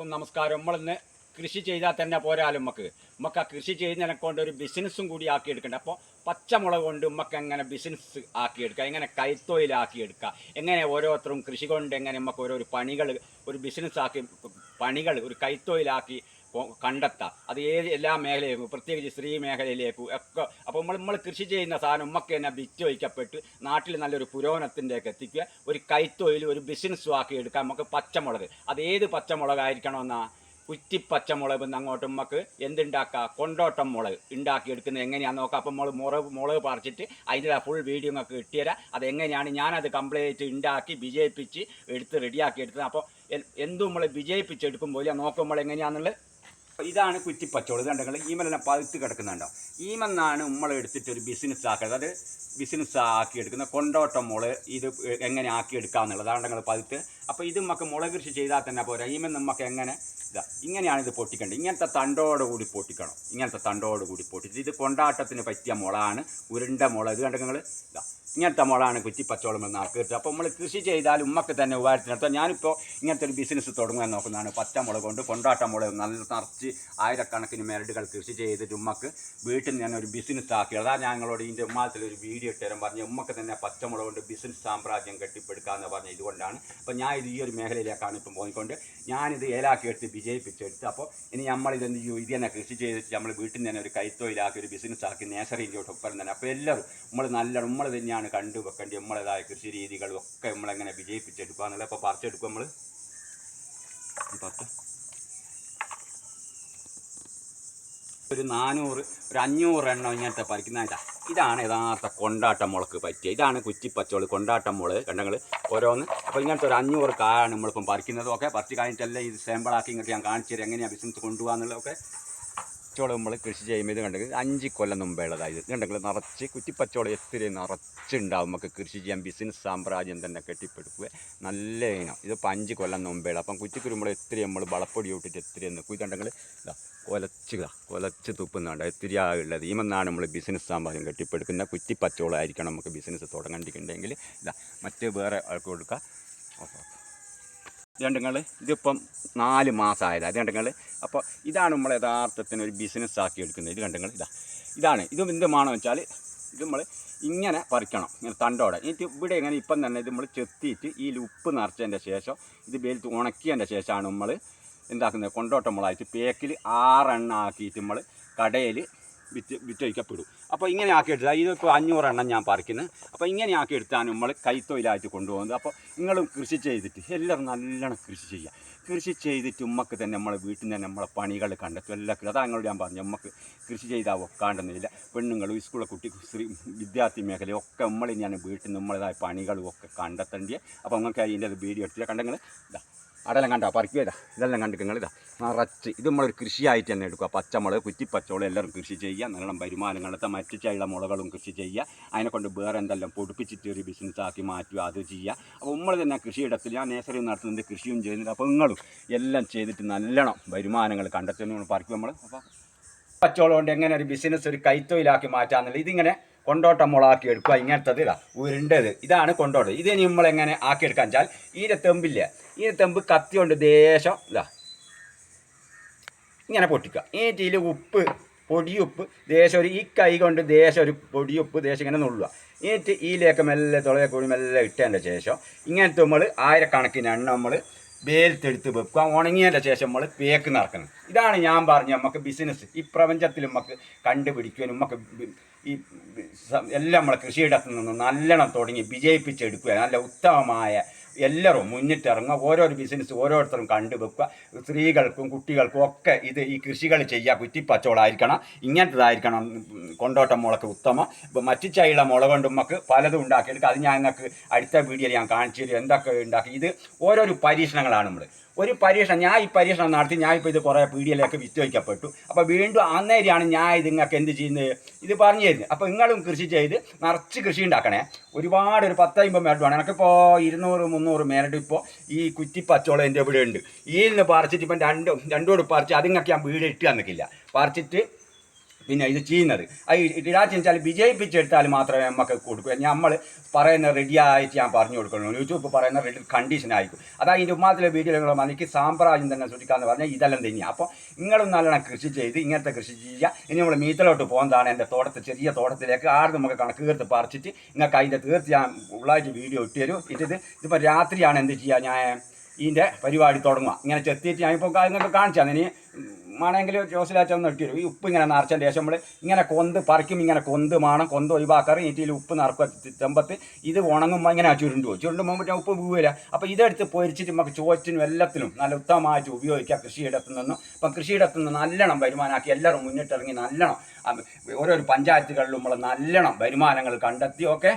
നമസ്കാരം. നമ്മളിന്ന് കൃഷി ചെയ്താൽ തന്നെ പോരാലും നമുക്ക് ആ കൃഷി ചെയ്യുന്നതിനെ കൊണ്ട് ഒരു ബിസിനസ്സും കൂടി ആക്കിയെടുക്കണ്ട. അപ്പോൾ പച്ചമുളക് കൊണ്ട് നമുക്ക് എങ്ങനെ ബിസിനസ് ആക്കിയെടുക്കുക, എങ്ങനെ കൈത്തൊഴിലാക്കിയെടുക്കുക, എങ്ങനെ ഓരോരുത്തരും കൃഷി കൊണ്ട് എങ്ങനെ നമുക്ക് ഓരോ പണികൾ ഒരു ബിസിനസ് ആക്കി പണികൾ ഒരു കൈത്തൊഴിലാക്കി കണ്ടെത്താം. അത് എല്ലാ മേഖലയിലേക്കും, പ്രത്യേകിച്ച് സ്ത്രീ മേഖലയിലേക്കും ഒക്കെ. അപ്പോൾ നമ്മൾ കൃഷി ചെയ്യുന്ന സാധനം നമുക്ക് തന്നെ വിറ്റ് വയ്ക്കപ്പെട്ട് നാട്ടിൽ നല്ലൊരു പുരോഗമനത്തിൻ്റെയൊക്കെ എത്തിക്കുക, ഒരു കൈത്തൊഴിൽ ഒരു ബിസിനസ്സും ആക്കിയെടുക്കാം. നമുക്ക് പച്ചമുളക് അത് ഏത് പച്ചമുളകായിരിക്കണമെന്നാണ് കുറ്റിപ്പച്ചമുളക് അങ്ങോട്ട് നമുക്ക് എന്തുണ്ടാക്കുക, കൊണ്ടോട്ടം മുളക് ഉണ്ടാക്കിയെടുക്കുന്നത് എങ്ങനെയാണെന്ന് നോക്കാം. അപ്പം മുളക് പറിച്ചിട്ട് അതിൻ്റെ ഫുൾ വീഡിയോ നിങ്ങൾക്ക് കിട്ടിയരാം. അതെങ്ങനെയാണ് ഞാനത് കംപ്ലീറ്റ് ഉണ്ടാക്കി വിജയിപ്പിച്ച് റെഡിയാക്കി എടുത്തത്. അപ്പോൾ എന്തും നമ്മൾ വിജയിപ്പിച്ചെടുക്കുമ്പോൾ നോക്കുമ്പോൾ എങ്ങനെയാണെന്നുള്ളത് ഇതാണ് കുറ്റിപ്പച്ചമുളക്. കണ്ടെങ്കിൽ ഈമെല്ലാം പഴുത്ത് കിടക്കുന്നുണ്ടോ. ഈമെന്നാണ് നമ്മൾ എടുത്തിട്ട് ഒരു ബിസിനസ് ആക്കുന്നത്. അത് ബിസിനസ് ആക്കിയെടുക്കുന്ന കൊണ്ടോട്ടം മുളക് ഇത് എങ്ങനെ ആക്കിയെടുക്കാമെന്നുള്ളതാണ് നിങ്ങൾ പഴുത്ത്. അപ്പോൾ ഇത് നമുക്ക് മുളക് കൃഷി ചെയ്താൽ തന്നെ പോരാ. ഈമൻ നമുക്ക് എങ്ങനെ ഇങ്ങനെയാണ് ഇത് പൊട്ടിക്കേണ്ടത്. ഇങ്ങനത്തെ തണ്ടോടുകൂടി പൊട്ടിക്കണം. ഇങ്ങനത്തെ തണ്ടോടുകൂടി പൊട്ടിച്ച് ഇത് കൊണ്ടാട്ടത്തിന് പറ്റിയ മുളകാണ്. ഉരുണ്ട മുളക് കണ്ട നിങ്ങൾ ഇങ്ങനത്തെ മുളകാണ് കുറ്റിപ്പച്ചോളം എന്ന് ആക്കിയിട്ട്. അപ്പോൾ നമ്മൾ കൃഷി ചെയ്താൽ ഉമ്മക്ക് തന്നെ ഉപകാരത്തിനടുത്ത് ഞാനിപ്പോൾ ഇങ്ങനത്തെ ഒരു ബിസിനസ് തുടങ്ങാൻ നോക്കുന്നതാണ്. പച്ചമുളക് കൊണ്ട് കൊണ്ടാട്ട മുളക് നല്ല നിറച്ച് ആയിരക്കണക്കിന് മെരടുകൾ കൃഷി ചെയ്തിട്ട് ഉമ്മക്ക് വീട്ടിൽ നിന്ന് തന്നെ ഒരു ബിസിനസ് ആക്കി. അതാണ് ഞങ്ങളോട് ഇതിൻ്റെ ഉമ്മാത്തിലൊരു വീഡിയോ ഇട്ടുതരാൻ പറഞ്ഞ് ഉമ്മക്ക് തന്നെ പച്ചമുളക് കൊണ്ട് ബിസിനസ് സാമ്രാജ്യം കെട്ടിപ്പടുക്കാമെന്ന് പറഞ്ഞ ഇതുകൊണ്ടാണ്. അപ്പോൾ ഞാൻ ഇത് ഈ ഒരു മേഖലയിലേക്കാണ് ഇപ്പം പോയിക്കൊണ്ട് ഞാനിത് ഏലാക്കി എടുത്ത് വിജയിപ്പിച്ചെടുത്ത്. അപ്പോൾ ഇനി നമ്മളിതെന്ത് ചെയ്യും, ഇത് തന്നെ കൃഷി ചെയ്തിട്ട് നമ്മൾ വീട്ടിൽ നിന്ന് തന്നെ ഒരു കൈത്തൊഴിലാക്കി ഒരു ബിസിനസ് ആക്കി നേഴ്സറിയിലോട്ടൊപ്പം തന്നെ. അപ്പോൾ എല്ലാവരും നമ്മൾ തന്നെയാണ് കണ്ടു വെക്കേണ്ടി നമ്മളേതായ കൃഷി രീതികളും ഒക്കെ നമ്മളെങ്ങനെ വിജയിപ്പിച്ചെടുക്കുക എന്നുള്ളത്. ഇപ്പോൾ പറിച്ചെടുക്കും നമ്മൾ ഒരു 400 ഒരു 500 എണ്ണം ഇങ്ങനത്തെ പറിക്കുന്നതായിട്ടാ. ഇതാണ് യഥാർത്ഥ കൊണ്ടാട്ടം മുളക്ക് പറ്റിയ. ഇതാണ് കുറ്റിപ്പച്ചോള് കൊണ്ടാട്ടം മുളക് കണ്ടങ്ങൾ ഓരോന്ന്. അപ്പോൾ ഇങ്ങനത്തെ ഒരു 500 കായാണ് നമ്മളിപ്പം പറിക്കുന്നതൊക്കെ. പറിച്ച് കഴിഞ്ഞിട്ടെല്ലാം ഇത് സാമ്പിളാക്കി ഇങ്ങോട്ട് ഞാൻ കാണിച്ചു തരാം എങ്ങനെയാണ് ബിസിനസ് കൊണ്ടുപോകാന്നുള്ളതൊക്കെ. പച്ചോളം നമ്മൾ കൃഷി ചെയ്യുമ്പോൾ ഇത് കണ്ടെങ്കിൽ 5 കൊല്ലം മുമ്പേ ഉള്ളതായത് കണ്ടെങ്കിൽ നിറച്ച് കുറ്റിപ്പച്ചോളം എത്തിരി നിറച്ചുണ്ടാവും. നമുക്ക് കൃഷി ചെയ്യാൻ ബിസിനസ് സാമ്രാജ്യം തന്നെ കെട്ടിപ്പടുക്കുക. നല്ല ഇനം ഇതിപ്പോൾ 5 കൊല്ലം മുമ്പേ ഉള്ള. അപ്പം കുറ്റിക്കുരുമ്പോൾ എത്തിരി നമ്മൾ വളപ്പൊടി ഇട്ടിട്ട് എത്തിരി നിൽക്കും. ഇതുണ്ടെങ്കിൽ ഇതാ കൊലച്ച് തുപ്പുന്നുണ്ട് എത്തിരിയാളുള്ളത്. ഈമെന്നാണ് നമ്മൾ ബിസിനസ് സാമ്രാജ്യം കെട്ടിപ്പടുക്കുന്ന. കുറ്റിപ്പച്ചോളം ആയിരിക്കണം നമുക്ക് ബിസിനസ് തുടങ്ങേണ്ടിട്ടുണ്ടെങ്കിൽ. ഇതാ മറ്റ് വേറെ ആൾക്ക് കൊടുക്കുക. ഓക്കെ ഇതുണ്ടെങ്കിൽ ഇതിപ്പം 4 മാസമായത് അത് കണ്ടെങ്കിൽ. അപ്പോൾ ഇതാണ് നമ്മൾ യഥാർത്ഥത്തിന് ഒരു ബിസിനസ് ആക്കി എടുക്കുന്നത്. ഇത് കണ്ടെങ്കിൽ ഇതാണ് ഇതും എന്തുമാണെന്ന് വെച്ചാൽ ഇത് നമ്മൾ ഇങ്ങനെ പറിക്കണം, ഇങ്ങനെ തണ്ടോടെ. എന്നിട്ട് ഇവിടെ ഇങ്ങനെ ഇപ്പം തന്നെ ഇത് നമ്മൾ ചെത്തിയിട്ട് ഈ ഉപ്പ് നിറച്ചതിൻ്റെ ശേഷം ഇത് വെയിലത്ത് ഉണക്കിയതിൻ്റെ ശേഷമാണ് നമ്മൾ എന്താക്കുന്നത്, കൊണ്ടോട്ട മുളകായിട്ട് പേക്കിൽ 6 എണ്ണം ആക്കിയിട്ട് നമ്മൾ കടയിൽ വിറ്റഴിക്കപ്പെടും. അപ്പോൾ ഇങ്ങനെ ആക്കിയെടുത്താൽ ഇതിപ്പോൾ 500 എണ്ണം ഞാൻ പറിക്കുന്നത്. അപ്പോൾ ഇങ്ങനെ ആക്കിയെടുത്താണ് നമ്മൾ കൈത്തൊഴിലായിട്ട് കൊണ്ടുപോകുന്നത്. അപ്പോൾ നിങ്ങളും കൃഷി ചെയ്തിട്ട് എല്ലാവരും നല്ലോണം കൃഷി ചെയ്യുക. കൃഷി ചെയ്തിട്ട് ഉമ്മക്ക് തന്നെ നമ്മളെ വീട്ടിൽ നിന്ന് തന്നെ നമ്മളെ പണികൾ കണ്ടെത്തും. എല്ലാ അതാണ് ഞങ്ങളോട് ഞാൻ പറഞ്ഞു. നമുക്ക് കൃഷി ചെയ്താൽ ഒക്കാണ്ടെന്നില്ല. പെണ്ണുങ്ങളും സ്കൂളിലെ സ്ത്രീ വിദ്യാർത്ഥി മേഖലയൊക്കെ നമ്മൾ ഞാൻ വീട്ടിൽ നിന്ന് നമ്മളേതായ പണികളും ഒക്കെ കണ്ടെത്തേണ്ടിയ. അപ്പോൾ നിങ്ങൾക്ക് അതിൻ്റെ വീഡിയോ എടുത്തില്ല കണ്ടെങ്കിൽ ഇതാ അടെല്ലാം കണ്ടാ പറിക്കുക. ഇതെല്ലാം കണ്ടിട്ട് ഇതാ നിറച്ച് ഇത് നമ്മളൊരു കൃഷിയായിട്ട് തന്നെ എടുക്കുക. പച്ചമുളക് കുറ്റിപ്പച്ചമുളക് എല്ലാവരും കൃഷി ചെയ്യുക. നല്ലോണം വരുമാനം കണ്ടെത്താൻ മറ്റു ചൈള മുളകളും കൃഷി ചെയ്യുക. അതിനെക്കൊണ്ട് വേറെ എന്തെല്ലാം പൊടിപ്പിച്ചിട്ട് ഒരു ബിസിനസ് ആക്കി മാറ്റുക, അത് ചെയ്യുക. അപ്പോൾ നമ്മൾ തന്നെ കൃഷിയിടത്തിൽ ഞാൻ നേഴ്സറി നടത്തുന്നുണ്ട്, കൃഷിയും ചെയ്യുന്നുണ്ട്. അപ്പോൾ നിങ്ങളും എല്ലാം ചെയ്തിട്ട് നല്ലോണം വരുമാനങ്ങൾ കണ്ടെത്തുന്ന പറിക്കും നമ്മൾ. അപ്പോൾ പച്ചമുളക് കൊണ്ട് എങ്ങനെ ഒരു ബിസിനസ് ഒരു കൈത്തൊഴിലാക്കി മാറ്റാമെന്നുള്ളത് ഇതിങ്ങനെ കൊണ്ടോട്ടം മുളകാക്കി എടുക്കുക. ഇങ്ങനത്തത് ഇതാ ഉരുണ്ടത് ഇതാണ് കൊണ്ടോട്ടം. ഇത് നമ്മളെങ്ങനെ ആക്കിയെടുക്കാൻ വെച്ചാൽ ഈൻ്റെ തെമ്പില്ല, ഈ തെമ്പ് കത്തി കൊണ്ട് ദേശം ഇതാ ഇങ്ങനെ പൊട്ടിക്കുക. ഇതിൽ ഉപ്പ് പൊടിയുപ്പ് ദേശം ഒരു ഈ കൈ കൊണ്ട് ദേശം ഒരു പൊടിയുപ്പ് ദേശം ഇങ്ങനെ നുള്ളുക. എന്നിട്ട് ഇതിലേക്ക് മെല്ലെ തുളയെ കൂടി മെല്ലെ ഇട്ടതിൻ്റെ ശേഷം ഇങ്ങനത്തെ നമ്മൾ 1000 കണക്കിന് എണ്ണ നമ്മൾ വെയിലത്തെടുത്ത് വെക്കുക. ഉണങ്ങിയതിൻ്റെ ശേഷം നമ്മൾ പേക്ക് നിറക്കണം. ഇതാണ് ഞാൻ പറഞ്ഞ നമുക്ക് ബിസിനസ് ഈ പ്രപഞ്ചത്തിൽ നമുക്ക് കണ്ടുപിടിക്കുവാനും നമുക്ക് ഈ എല്ലാം നമ്മളെ കൃഷിയിടത്തു നിന്ന് നല്ലോണം തുടങ്ങി വിജയിപ്പിച്ചെടുക്കുക. നല്ല ഉത്തമമായ എല്ലാവരും മുന്നിട്ടിറങ്ങുക. ഓരോരോ ബിസിനസ് ഓരോരുത്തരും കണ്ടുവെക്കുക. സ്ത്രീകൾക്കും കുട്ടികൾക്കും ഒക്കെ ഇത് ഈ കൃഷികൾ ചെയ്യുക. കുറ്റിപ്പച്ചോളായിരിക്കണം, ഇങ്ങനത്തതായിരിക്കണം കൊണ്ടോട്ടം മുളക്ക് ഉത്തമം. ഇപ്പോൾ മറ്റു ചൈള മുള കൊണ്ട് നമുക്ക് പലതും ഉണ്ടാക്കിയെടുക്കുക. അത് ഞാൻ നിങ്ങൾക്ക് അടുത്ത വീഡിയോയിൽ ഞാൻ കാണിച്ചു തരും എന്തൊക്കെ ഉണ്ടാക്കി. ഇത് ഓരോരോ പരീക്ഷണങ്ങളാണ് നമ്മൾ ഒരു പരീക്ഷണം. ഞാൻ ഈ പരീക്ഷണം നടത്തി ഞാനിപ്പോൾ ഇത് കുറേ പീഡിയയിലേക്ക് വിറ്റഴിക്കപ്പെട്ടു. അപ്പോൾ വീണ്ടും അന്നേരമാണ് ഞാൻ ഇത് നിങ്ങൾക്ക് എന്ത് ചെയ്യുന്നത് ഇത് പറഞ്ഞു തരുന്നത്. അപ്പോൾ നിങ്ങളും കൃഷി ചെയ്ത് നിറച്ച് കൃഷി ഉണ്ടാക്കണേ. ഒരുപാട് ഒരു 10-50 മേരട് വേണം. എനിക്കിപ്പോൾ 200-300 മേരട് ഇപ്പോൾ ഈ കുറ്റിപ്പച്ചോളം എൻ്റെ ഇവിടെ ഉണ്ട്. ഈ നിന്ന് പറിച്ചിട്ട് ഇപ്പം രണ്ടോട് പറിച്ച് അതിങ്ങൾക്ക് ഞാൻ വീട് ഇട്ട് തന്നിക്കില്ല. പറിച്ചിട്ട് പിന്നെ ഇത് ചെയ്യുന്നത് അത് ഇടാച്ച് വെച്ചാൽ വിജയിപ്പിച്ചെടുത്താൽ മാത്രമേ നമുക്ക് കൊടുക്കൂ. നമ്മൾ പറയുന്ന റെഡി ആയിട്ട് ഞാൻ പറഞ്ഞു കൊടുക്കണം. യൂട്യൂബ് പറയുന്ന റെഡി കണ്ടീഷൻ ആയിരിക്കും. അതായത് ഇതിൻ്റെ ഉമ്മാത്തിലെ വീഡിയോകൾ എനിക്ക് സാമ്പ്രാജ്യം തന്നെ സൃഷ്ടിക്കാമെന്ന് പറഞ്ഞാൽ ഇതെല്ലാം തന്നെയാണ്. അപ്പോൾ നിങ്ങളും നല്ലോണം കൃഷി ചെയ്ത് ഇങ്ങനത്തെ കൃഷി ചെയ്യുക. ഇനി നമ്മൾ മീത്തിലോട്ട് പോകുന്നതാണ് എൻ്റെ തോട്ടത്തിൽ, ചെറിയ തോട്ടത്തിലേക്ക് ആരും നമുക്ക് കണക്ക് തീർത്ത് പറിച്ചിട്ട് നിങ്ങൾക്ക് അതിൻ്റെ തീർത്ത് ഞാൻ ഉള്ളായിട്ട് വീഡിയോ ഇട്ട് തരും. ഇതിപ്പോൾ രാത്രിയാണ് എന്ത് ചെയ്യുക, ഞാൻ ഇതിൻ്റെ പരിപാടി തുടങ്ങുക. ഇങ്ങനെ ചെത്തിയിട്ട് ഞാനിപ്പോൾ നിങ്ങൾക്ക് കാണിച്ചാൽ ഇനി മാണെങ്കിൽ ജോസിലാച്ചൊന്ന് ഇട്ട് തരും. ഈ ഉപ്പ് ഇങ്ങനെ നിറച്ചതിൻ്റെ ശേഷം നമ്മൾ ഇങ്ങനെ കൊന്ത് പറിക്കും, ഇങ്ങനെ കൊന്ത് മാണം, കൊന്ത് ഒഴിവാക്കാറ്. ഇതിൽ ഉപ്പ് നിറക്കുക ചെമ്പത്ത്. ഇത് ഉണങ്ങുമ്പോൾ ഇങ്ങനെ ചുരുണ്ടുമ്പോൾ മറ്റേ ഉപ്പ് പോവില്ല. അപ്പോൾ ഇതെടുത്ത് പൊരിച്ചിട്ട് നമുക്ക് ചോറ്റിനും എല്ലാത്തിനും നല്ല ഉത്തമമായിട്ട് ഉപയോഗിക്കാം കൃഷിയിടത്തു നിന്നും. അപ്പം കൃഷിയിടത്തു നിന്ന് നല്ലോണം വരുമാനമാക്കി എല്ലാവരും മുന്നിട്ടിറങ്ങി നല്ലോണം ഓരോരോ പഞ്ചായത്തുകളിലും നമ്മൾ നല്ലോണം വരുമാനങ്ങൾ കണ്ടെത്തി. ഓക്കെ.